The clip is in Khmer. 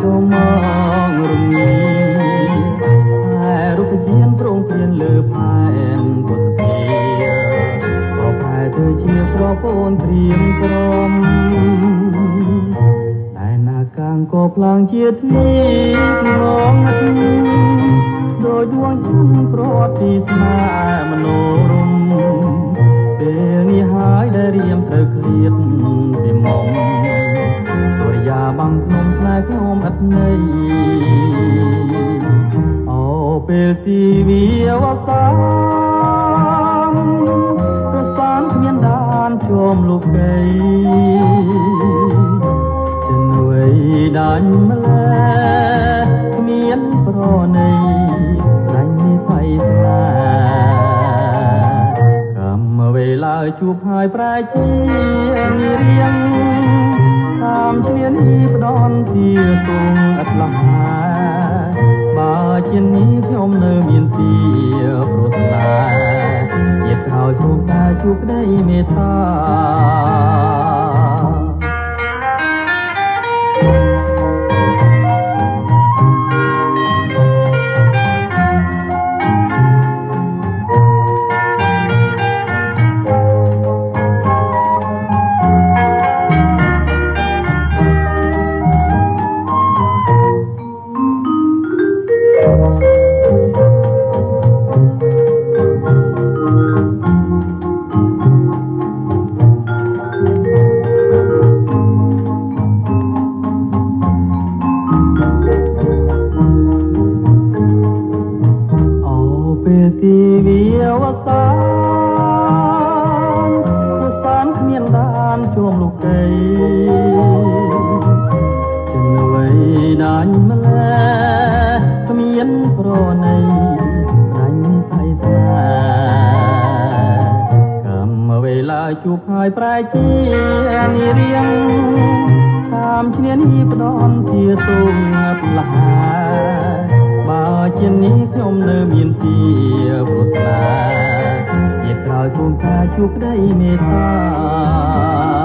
ចូលមករំងាតែរូបជាទ្រង់ព្រានលើផែនពុទ្ធិក៏ផែទៅជាស្រពូនព្រៀងក្រមតែណាកាងក៏ផ្លាំងជាធ្លីងងដោយដួងច័ន្ទប្រត់ពីស្នេហ៍មនោរម្យពេលនេះហើយដែលរៀមត្រូវឃ្លាតពីមុំសូរិយាបាំងភ្នំស្នេហ៍ខ្ញុំអត់ន័យអូពេលទីវាវសាប្រសានគ្មានដានជុំលោកីចិនវ័យដាច់ម្លេះគ្មានប្រណីដាច់និស័យស្នេហ៍កម្មវេលាជួបហើយប្រែជារៀងតាមឈ្នានីផ្ដន់ជាគង់អត់លះបើជានេះខ្ញុំនៅមានទីប្រស្នាជាក្រោយសូមតែជួបក្តីមេត្តាទីវាវសាប្រសានគ្មានដានជួមលោកីចិនវ័យដាច់ម្លេះគ្មានប្រណីដាច់និស័យស្នេហ៍កម្មវេលាជួបហើយប្រែជានារៀងតាមឈ្នានីផ្ដន់ជាទុំផ្លាបើជានេះខ្ញុំនៅមានទីប្រស្នាជាក្រោយសូមតែជួបក្តីមេត្តា